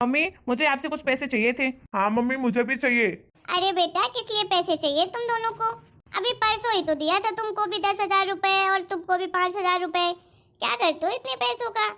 Mummy मुझे आपसे कुछ पैसे चाहिए थे। हाँ मम्मी मुझे भी चाहिए। अरे बेटा किस लिए पैसे चाहिए तुम दोनों को? अभी परसों ही तो दिया था तुमको भी 10,000 रुपए और तुमको भी 5,000 रुपए। क्या करते हो इतने पैसों का?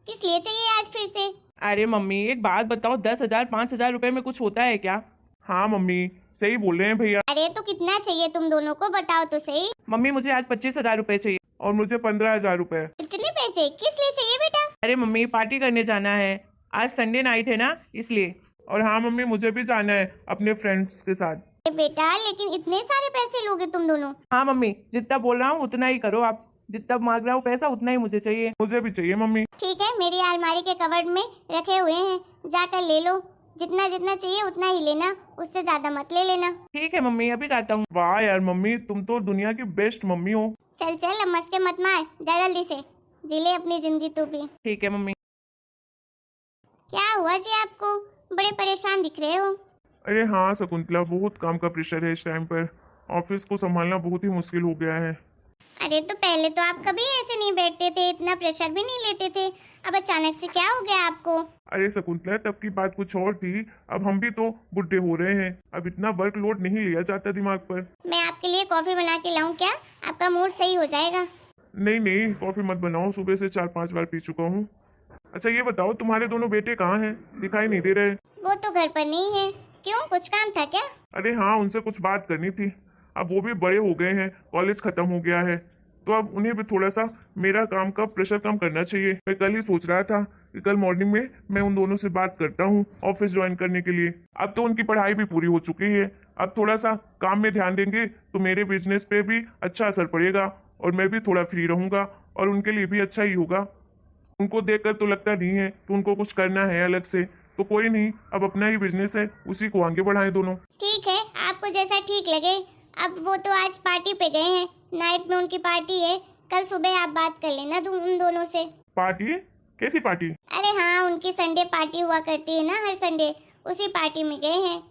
किस लिए चाहिए आज फिर से? अरे मम्मी एक बात बताओ, 10,000 5,000 रुपए में कुछ होता है क्या? हाँ मम्मी सही बोल रहे हैं भैया। अरे तो कितना चाहिए तुम दोनों को, बताओ तो सही। मम्मी मुझे आज 25,000 रुपए चाहिए। और मुझे 15,000 रुपए। इतने पैसे किस लिए चाहिए बेटा? अरे मम्मी पार्टी करने जाना है, आज संडे नाइट है ना, इसलिए। और हाँ मम्मी मुझे भी जाना है अपने फ्रेंड्स के साथ। अरे बेटा लेकिन इतने सारे पैसे लोगे तुम दोनों? हाँ मम्मी जितना बोल रहा हूँ उतना ही करो, आप जितना मांग रहा हूँ पैसा उतना ही मुझे चाहिए। मुझे भी चाहिए मम्मी। ठीक है, मेरी अलमारी के कबर्ड में रखे हुए हैं, जाकर ले लो। जितना जितना चाहिए उतना ही लेना, उससे ज्यादा मत ले लेना। ठीक है मम्मी अभी जाता हूँ। वाह यार मम्मी तुम तो दुनिया की बेस्ट मम्मी हो। चल चल अब मस्के मत मार, जा जल्दी से जी ले अपनी जिंदगी तू भी। ठीक है मम्मी। क्या हुआ जी आपको? बड़े परेशान दिख रहे हो। अरे हाँ शकुंतला, बहुत काम का प्रेशर है इस टाइम पर। ऑफिस को संभालना बहुत ही मुश्किल हो गया है। अरे तो पहले तो आप कभी ऐसे नहीं बैठते थे, इतना प्रेशर भी नहीं लेते थे, अब अचानक से क्या हो गया आपको? अरे शकुंतला तब की बात कुछ और थी, अब हम भी तो बुढ़े हो रहे हैं, अब इतना वर्कलोड नहीं लिया जाता दिमाग पर। मैं आपके लिए कॉफी बना के लाऊं क्या? आपका मूड सही हो जाएगा। नहीं नहीं कॉफी मत बनाओ, सुबह से 4-5 बार पी चुका हूँ। अच्छा ये बताओ तुम्हारे दोनों बेटे कहाँ हैं? दिखाई नहीं दे रहे। वो तो घर पर नहीं है। क्यों, कुछ काम था क्या? अरे हाँ उनसे कुछ बात करनी थी। अब वो भी बड़े हो गए हैं, कॉलेज खत्म हो गया है, तो अब उन्हें भी थोड़ा सा मेरा काम का प्रेशर कम करना चाहिए। मैं कल ही सोच रहा था कि कल मॉर्निंग में मैं उन दोनों से बात करता हूँ ऑफिस ज्वाइन करने के लिए। अब तो उनकी पढ़ाई भी पूरी हो चुकी है, अब थोड़ा सा काम में ध्यान देंगे तो मेरे बिजनेस पे भी अच्छा असर पड़ेगा और मैं भी थोड़ा फ्री रहूंगा और उनके लिए भी अच्छा ही होगा। उनको देखकर तो लगता नहीं है कि उनको कुछ करना है अलग से, तो कोई नहीं, अब अपना ही बिजनेस है, उसी को आगे बढ़ाएं दोनों। ठीक है, आपको जैसा ठीक लगे। अब वो तो आज पार्टी पे गए हैं, नाइट में उनकी पार्टी है, कल सुबह आप बात कर लेना उन दोनों से। पार्टी? कैसी पार्टी? अरे हाँ, उनकी संडे पार्टी हुआ करती है ना हर संडे, उसी पार्टी में गए हैं।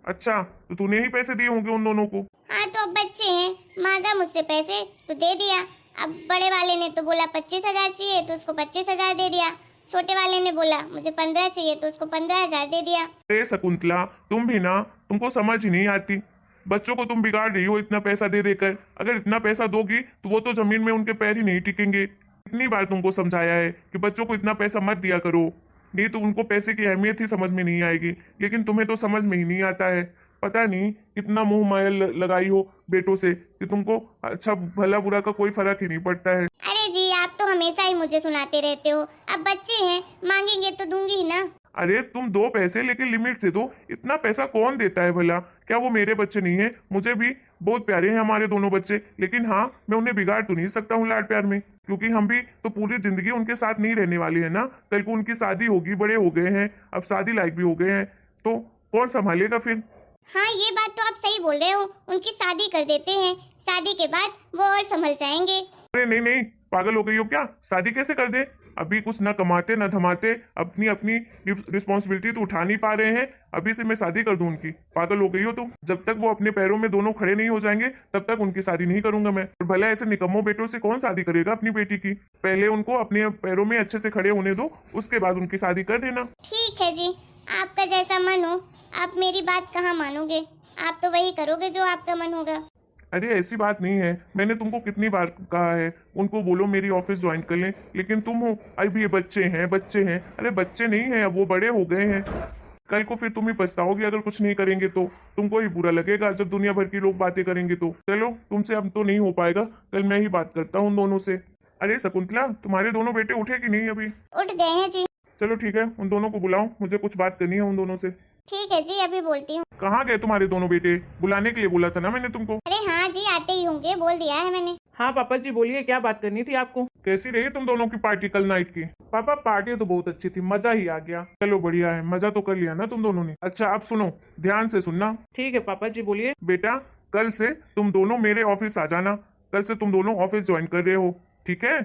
अच्छा तो तूने ही पैसे दिए होंगे उन दोनों को। हाँ तो अब बच्चे हैं, मांगा मुझसे पैसे तो दे दिया। अब बड़े वाले ने तो बोला 25,000 चाहिए तो उसको 25,000 दे दिया। छोटे वाले ने बोला मुझे 15 चाहिए तो उसको 15,000 दे दिया। अरे शकुंतला तुम भी ना, तुमको समझ ही नहीं आती। बच्चों को तुम बिगाड़ रही हो इतना पैसा दे देकर। अगर इतना पैसा दोगी तो वो तो जमीन में उनके पैर ही नहीं टिकेंगे। इतनी बार तुमको समझाया है कि बच्चों को इतना पैसा मत दिया करो, नहीं तो उनको पैसे की अहमियत ही समझ में नहीं आएगी। लेकिन तुम्हें तो समझ में ही नहीं आता है। पता नहीं कितना मुंह माया लगाई हो बेटों से कि तुमको अच्छा भला बुरा का कोई फर्क ही नहीं पड़ता है। अरे जी आप तो हमेशा ही मुझे सुनाते रहते हो। अब बच्चे हैं, मांगेंगे तो दूंगी ही ना। अरे तुम दो पैसे लेकिन लिमिट से दो, इतना पैसा कौन देता है भला? क्या वो मेरे बच्चे नहीं है? मुझे भी बहुत प्यारे हैं हमारे दोनों बच्चे, लेकिन हाँ मैं उन्हें बिगाड़ तो नहीं सकता हूँ लाड प्यार में, क्योंकि हम भी तो पूरी जिंदगी उनके साथ नहीं रहने वाले हैं ना। कल को उनकी शादी होगी, बड़े हो गए हैं, अब शादी लायक भी हो गए हैं, तो कौन संभालेगा फिर? हाँ ये बात तो आप सही बोल रहे हो, उनकी शादी कर देते हैं, शादी के बाद वो और संभल जाएंगे। अरे नहीं नहीं पागल हो गई हो क्या? शादी कैसे कर दे? अभी कुछ ना कमाते ना धमाते, अपनी अपनी रिस्पॉन्सिबिलिटी तो उठा नहीं पा रहे हैं, अभी से मैं शादी कर दूं उनकी? पागल हो गई हो तुम। जब तक वो अपने पैरों में दोनों खड़े नहीं हो जाएंगे तब तक उनकी शादी नहीं करूंगा मैं। और भला ऐसे निकम्मों बेटों से कौन शादी करेगा अपनी बेटी की? पहले उनको अपने पैरों में अच्छे से खड़े होने दो, उसके बाद उनकी शादी कर देना। ठीक है जी, आपका जैसा मन हो। आप मेरी बात कहाँ मानोगे, आप तो वही करोगे जो आपका मन होगा। अरे ऐसी बात नहीं है, मैंने तुमको कितनी बार कहा है उनको बोलो मेरी ऑफिस ज्वाइन कर लें, लेकिन तुम हो अभी ये बच्चे हैं बच्चे हैं। अरे बच्चे नहीं हैं, अब वो बड़े हो गए हैं। कल को फिर तुम ही पछताओगे अगर कुछ नहीं करेंगे तो। तुमको ही बुरा लगेगा जब दुनिया भर के लोग बातें करेंगे तो। चलो तुमसे अब तो नहीं हो पाएगा, कल मैं ही बात करता हूँ उन दोनों से। अरे शकुंतला तुम्हारे दोनों बेटे उठे कि नहीं अभी? उठ गए हैं जी। चलो ठीक है, उन दोनों को बुलाओ, मुझे कुछ बात करनी है उन दोनों से। ठीक है जी अभी बोलती हूँ। कहाँ गए तुम्हारे दोनों बेटे? बुलाने के लिए बोला था ना मैंने तुमको। अरे हाँ जी आते ही होंगे, बोल दिया है मैंने। हाँ पापा जी बोलिए, क्या बात करनी थी आपको? कैसी रही तुम दोनों की पार्टी कल नाइट की? पापा पार्टी तो बहुत अच्छी थी, मजा ही आ गया। चलो बढ़िया है, मजा तो कर लिया ना तुम दोनों ने। अच्छा अब सुनो, ध्यान से सुनना। ठीक है पापा जी बोलिए। बेटा कल से तुम दोनों मेरे ऑफिस आ जाना, कल से तुम दोनों ऑफिस ज्वाइन कर रहे हो, ठीक है?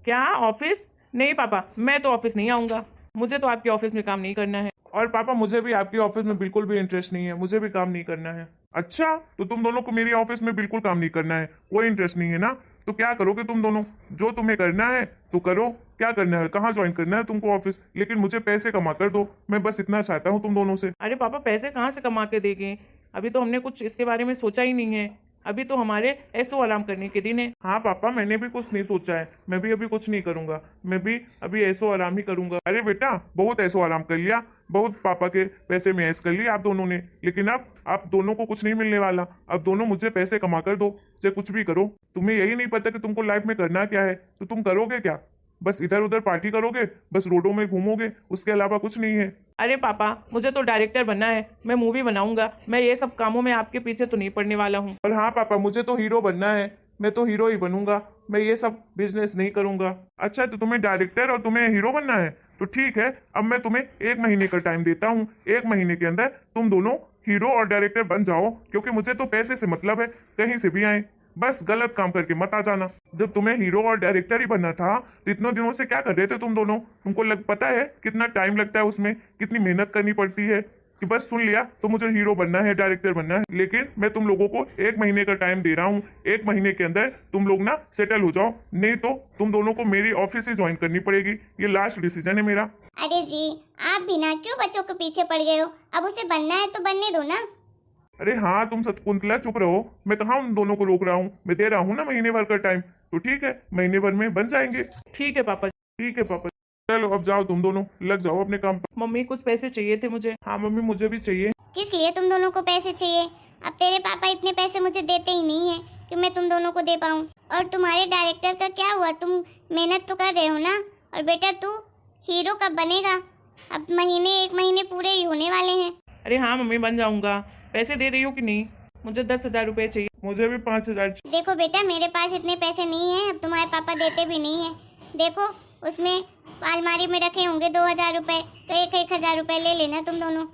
क्या ऑफिस? नहीं पापा मैं तो ऑफिस नहीं आऊंगा, मुझे तो आपके ऑफिस में काम नहीं करना है। और पापा मुझे भी आपके ऑफिस में बिल्कुल भी इंटरेस्ट नहीं है, मुझे भी काम नहीं करना है। अच्छा तो तुम दोनों को मेरी ऑफिस में बिल्कुल काम नहीं करना है, कोई इंटरेस्ट नहीं है ना? तो क्या करोगे तुम दोनों? जो तुम्हें करना है तो करो। क्या करना है, कहाँ ज्वाइन करना है तुमको ऑफिस, लेकिन मुझे पैसे कमा कर दो। मैं बस इतना चाहता हूँ तुम दोनों से। अरे पापा पैसे कहाँ से कमा के देंगे, अभी तो हमने कुछ इसके बारे में सोचा ही नहीं है। अभी तो हमारे ऐसो आराम करने के दिन है। हाँ पापा, मैंने भी कुछ नहीं सोचा है। मैं भी अभी कुछ नहीं करूंगा। मैं भी अभी ऐसो आराम ही करूंगा। अरे बेटा, बहुत ऐसो आराम कर लिया, बहुत पापा के पैसे में ऐश कर लिया आप दोनों ने, लेकिन अब आप दोनों को कुछ नहीं मिलने वाला। अब दोनों मुझे पैसे कमा कर दो, चाहे कुछ भी करो। तुम्हें यही नहीं पता कि तुमको लाइफ में करना क्या है, तो तुम करोगे क्या? बस इधर उधर पार्टी करोगे, बस रोडों में घूमोगे, उसके अलावा कुछ नहीं है। अरे पापा मुझे तो डायरेक्टर बनना है, मैं मूवी बनाऊंगा। मैं ये सब कामों में आपके पीछे तो नहीं पड़ने वाला हूँ। और हाँ पापा, मुझे तो हीरो बनना है, मैं तो हीरो ही बनूंगा। मैं ये सब बिजनेस नहीं करूंगा। अच्छा, तो तुम्हें डायरेक्टर और तुम्हें हीरो बनना है, तो ठीक है। अब मैं तुम्हें 1 महीने का टाइम देता हूँ। 1 महीने के अंदर तुम दोनों हीरो और डायरेक्टर बन जाओ, क्योंकि मुझे तो पैसे से मतलब है, कहीं से भी आए। बस गलत काम करके मत आ जाना। जब तुम्हें हीरो और डायरेक्टर ही बनना था तो इतने दिनों से क्या कर रहे थे तुम दोनों? तुमको पता है कितना टाइम लगता है उसमें, कितनी मेहनत करनी पड़ती है? कि बस सुन लिया तो मुझे हीरो बनना है, डायरेक्टर बनना है। लेकिन मैं तुम लोगों को 1 महीने का टाइम दे रहा हूँ। 1 महीने के अंदर तुम लोग ना सेटल हो जाओ, नहीं तो तुम दोनों को मेरी ऑफिस ही ज्वाइन करनी पड़ेगी। ये लास्ट डिसीजन है मेरा। अरे जी, आप भी ना क्यों बच्चों के पीछे पड़ गए हो? अब उसे बनना है तो बनने दो ना। अरे हाँ, तुम शकुंतला चुप रहो। मैं कहाँ उन दोनों को रोक रहा हूँ, मैं दे रहा हूँ ना महीने भर का टाइम। तो ठीक है, महीने भर में बन जाएंगे। ठीक है पापा। ठीक है पापा, चलो अब जाओ, तुम दोनों लग जाओ अपने काम पर। मम्मी कुछ पैसे चाहिए थे मुझे। हाँ मम्मी, मुझे भी चाहिए। किस लिए तुम दोनों को पैसे चाहिए? अब तेरे पापा इतने पैसे मुझे देते ही नहीं है कि मैं तुम दोनों को दे पाऊँ। और तुम्हारे डायरेक्टर का क्या हुआ? तुम मेहनत तो कर रहे हो ना। और बेटा तू हीरो कब बनेगा? अब 1 महीने पूरे ही होने वाले हैं। अरे हाँ मम्मी, बन जाऊंगा। पैसे दे रही हो कि नहीं? मुझे 10,000 रुपये चाहिए। मुझे भी 5,000। देखो बेटा, मेरे पास इतने पैसे नहीं हैं। अब तुम्हारे पापा देते भी नहीं है। देखो उसमें अलमारी में रखे होंगे 2,000 रुपये, तो 1,000 रुपये ले लेना तुम दोनों।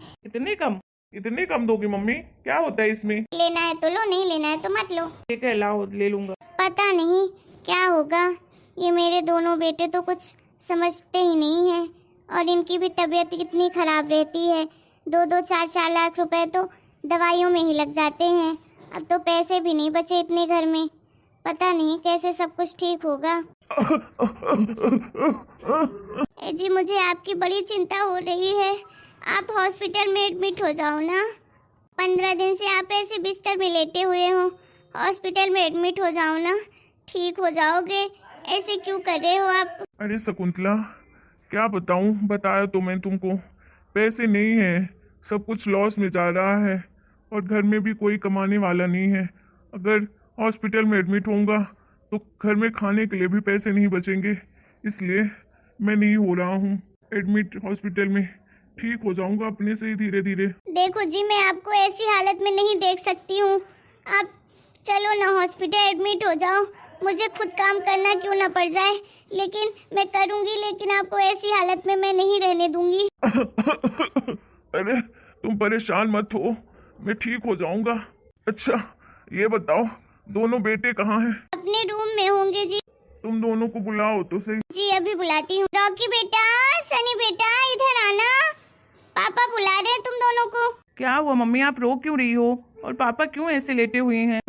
इतने कम दोगी मम्मी? क्या होता है इसमें? लेना है तो लो, नहीं लेना है तो मत लो। ठीक है, लाओ, ले लूंगा। पता नहीं क्या होगा, ये मेरे दोनों बेटे तो कुछ समझते ही नहीं हैं। और इनकी भी तबीयत कितनी खराब रहती है। 2-2, 4-4 लाख रुपए तो दवाइयों में ही लग जाते हैं। अब तो पैसे भी नहीं बचे इतने घर में। पता नहीं कैसे सब कुछ ठीक होगा। जी, मुझे आपकी बड़ी चिंता हो रही है। आप हॉस्पिटल में एडमिट हो जाओ ना। 15 दिन से आप ऐसे बिस्तर में लेटे हुए हो। हॉस्पिटल में एडमिट हो जाओ ना, ठीक हो जाओगे। ऐसे क्यों कर रहे हो आप? अरे शकुंतला, क्या बताऊं? बताया तो मैं तुमको, पैसे नहीं है, सब कुछ लॉस में जा रहा है और घर में भी कोई कमाने वाला नहीं है। अगर हॉस्पिटल में एडमिट होऊंगा तो घर में खाने के लिए भी पैसे नहीं बचेंगे, इसलिए मैं नहीं हो रहा हूँ एडमिट हॉस्पिटल में। ठीक हो जाऊंगा अपने से ही धीरे धीरे। देखो जी, मैं आपको ऐसी हालत में नहीं देख सकती हूँ। आप चलो ना हॉस्पिटल एडमिट हो जाओ। मुझे खुद काम करना क्यों ना पड़ जाए, लेकिन मैं करूँगी। लेकिन आपको ऐसी हालत में मैं नहीं रहने दूंगी। अरे तुम परेशान मत हो, मैं ठीक हो जाऊंगा। अच्छा ये बताओ, दोनों बेटे कहाँ हैं? अपने रूम में होंगे जी। तुम दोनों को बुलाओ तो सही। जी अभी बुलाती हूँ। रॉकी बेटा, सनी बेटा, इधर आना। पापा बुला रहे हैं तुम दोनों को। क्या हुआ मम्मी, आप रो क्यों रही हो? और पापा क्यों ऐसे लेटे हुए हैं?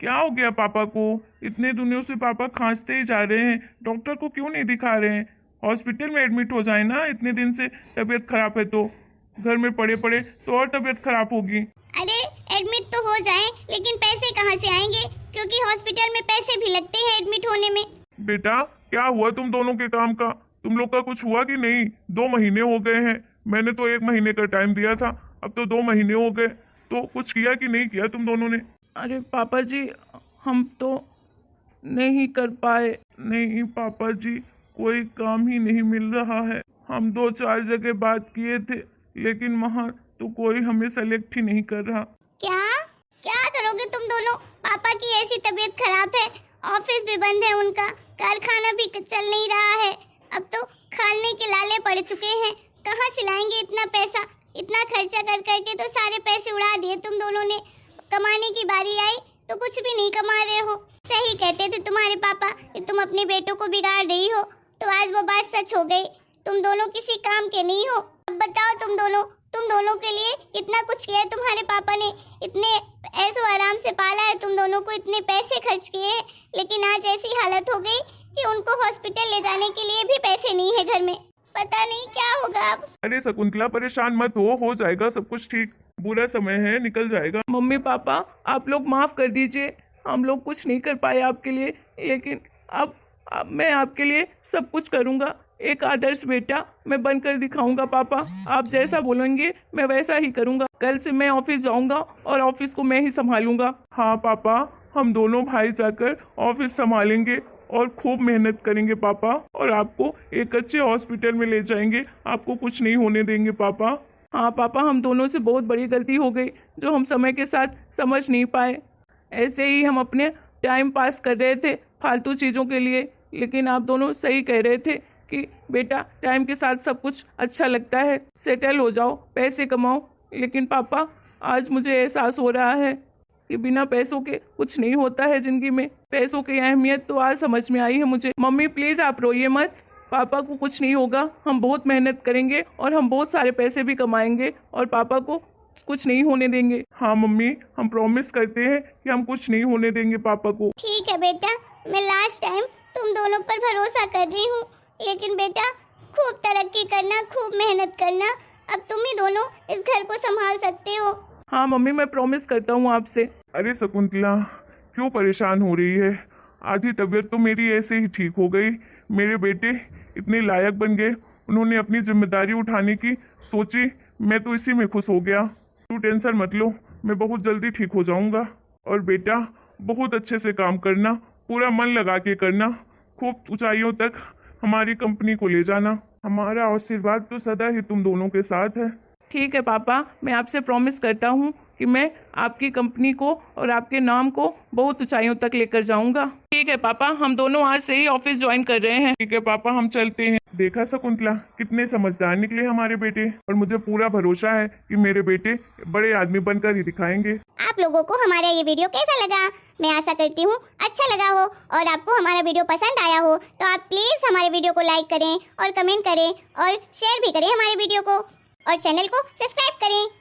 क्या हो गया पापा को? इतने दिनों से पापा खांसते ही जा रहे हैं, डॉक्टर को क्यों नहीं दिखा रहे हैं? हॉस्पिटल में एडमिट हो जाए ना, इतने दिन से तबीयत खराब है तो। घर में पड़े पड़े तो और तबीयत खराब होगी। अरे एडमिट तो हो जाए, लेकिन पैसे कहाँ से आएंगे? क्योंकि हॉस्पिटल में पैसे भी लगते हैं एडमिट होने में। बेटा क्या हुआ तुम दोनों के काम का? तुम लोग का कुछ हुआ कि नहीं? 2 महीने हो गए हैं, मैंने तो 1 महीने का टाइम दिया था, अब तो 2 महीने हो गए। तो कुछ किया कि नहीं किया तुम दोनों ने? अरे पापा जी, हम तो नहीं कर पाए। नहीं पापा जी, कोई काम ही नहीं मिल रहा है। हम 2-4 जगह बात किए थे, लेकिन वहाँ तो कोई हमें सेलेक्ट ही नहीं कर रहा। क्या क्या करोगे तुम दोनों? पापा की ऐसी तबीयत खराब है, ऑफिस भी बंद है उनका, कारखाना भी चल नहीं रहा है। अब तो खाने के लाले पड़ चुके हैं। कहाँ से लाएंगे इतना पैसा? इतना खर्चा कर करके तो सारे पैसे उड़ा दिए तुम दोनों ने। कमाने की बारी आई तो कुछ भी नहीं कमा रहे हो। सही कहते थे तुम्हारे पापा कि तुम अपने बेटों को बिगाड़ रही हो, तो आज वो बात सच हो गई। तुम दोनों किसी काम के नहीं हो। अब बताओ तुम दोनों, तुम दोनों के लिए इतना कुछ किया है तुम्हारे पापा ने, इतने ऐसो आराम से पाला है तुम दोनों को, इतने पैसे खर्च किए हैं, लेकिन आज ऐसी हालत हो गई कि उनको हॉस्पिटल ले जाने के लिए भी पैसे नहीं है घर में। पता नहीं क्या होगा अब। अरे शकुंतला हो मत हो जाएगा सब कुछ ठीक, बुरा समय है, निकल जाएगा। मम्मी पापा आप लोग माफ़ कर दीजिए, हम लोग कुछ नहीं कर पाए आपके लिए, लेकिन अब मैं आपके लिए सब कुछ करूँगा। एक आदर्श बेटा मैं बनकर दिखाऊंगा पापा, आप जैसा बोलेंगे मैं वैसा ही करूँगा। कल से मैं ऑफिस जाऊँगा और ऑफिस को मैं ही संभालूंगा। हाँ पापा, हम दोनों भाई जाकर ऑफिस संभालेंगे और खूब मेहनत करेंगे पापा, और आपको एक अच्छे हॉस्पिटल में ले जाएंगे, आपको कुछ नहीं होने देंगे पापा। हाँ पापा, हम दोनों से बहुत बड़ी गलती हो गई जो हम समय के साथ समझ नहीं पाए। ऐसे ही हम अपने टाइम पास कर रहे थे फालतू चीज़ों के लिए, लेकिन आप दोनों सही कह रहे थे कि बेटा टाइम के साथ सब कुछ अच्छा लगता है, सेटल हो जाओ, पैसे कमाओ। लेकिन पापा आज मुझे एहसास हो रहा है कि बिना पैसों के कुछ नहीं होता है ज़िंदगी में। पैसों की अहमियत तो आज समझ में आई है मुझे। मम्मी प्लीज़ आप रोइए मत, पापा को कुछ नहीं होगा, हम बहुत मेहनत करेंगे और हम बहुत सारे पैसे भी कमाएंगे और पापा को कुछ नहीं होने देंगे। हाँ मम्मी, हम प्रॉमिस करते हैं कि हम कुछ नहीं होने देंगे पापा को। ठीक है बेटा, मैं लास्ट टाइम तुम दोनों पर भरोसा कर रही हूँ, लेकिन बेटा खूब तरक्की करना, खूब मेहनत करना, अब तुम ही दोनों इस घर को संभाल सकते हो। हाँ मम्मी, मैं प्रॉमिस करता हूँ आपसे। अरे शकुंतला क्यों परेशान हो रही है? आधी तबीयत तो मेरी ऐसे ही ठीक हो गई। मेरे बेटे इतने लायक बन गए, उन्होंने अपनी जिम्मेदारी उठाने की सोची, मैं तो इसी में खुश हो गया। तू टेंशन मत लो, मैं बहुत जल्दी ठीक हो जाऊंगा। और बेटा बहुत अच्छे से काम करना, पूरा मन लगा के करना, खूब ऊंचाइयों तक हमारी कंपनी को ले जाना। हमारा आशीर्वाद तो सदा ही तुम दोनों के साथ है। ठीक है पापा, मैं आपसे प्रॉमिस करता हूँ कि मैं आपकी कंपनी को और आपके नाम को बहुत ऊंचाइयों तक लेकर जाऊंगा। ठीक है पापा, हम दोनों आज से ही ऑफिस ज्वाइन कर रहे हैं। ठीक है पापा, हम चलते हैं। देखा शकुंतला कितने समझदार निकले हमारे बेटे, और मुझे पूरा भरोसा है कि मेरे बेटे बड़े आदमी बनकर ही दिखाएंगे। आप लोगों को हमारा ये वीडियो कैसा लगा? मैं आशा करती हूँ अच्छा लगा हो, और आपको हमारा वीडियो पसंद आया हो तो आप प्लीज़ हमारे वीडियो को लाइक करें और कमेंट करें और शेयर भी करें हमारे वीडियो को, और चैनल को सब्सक्राइब करें।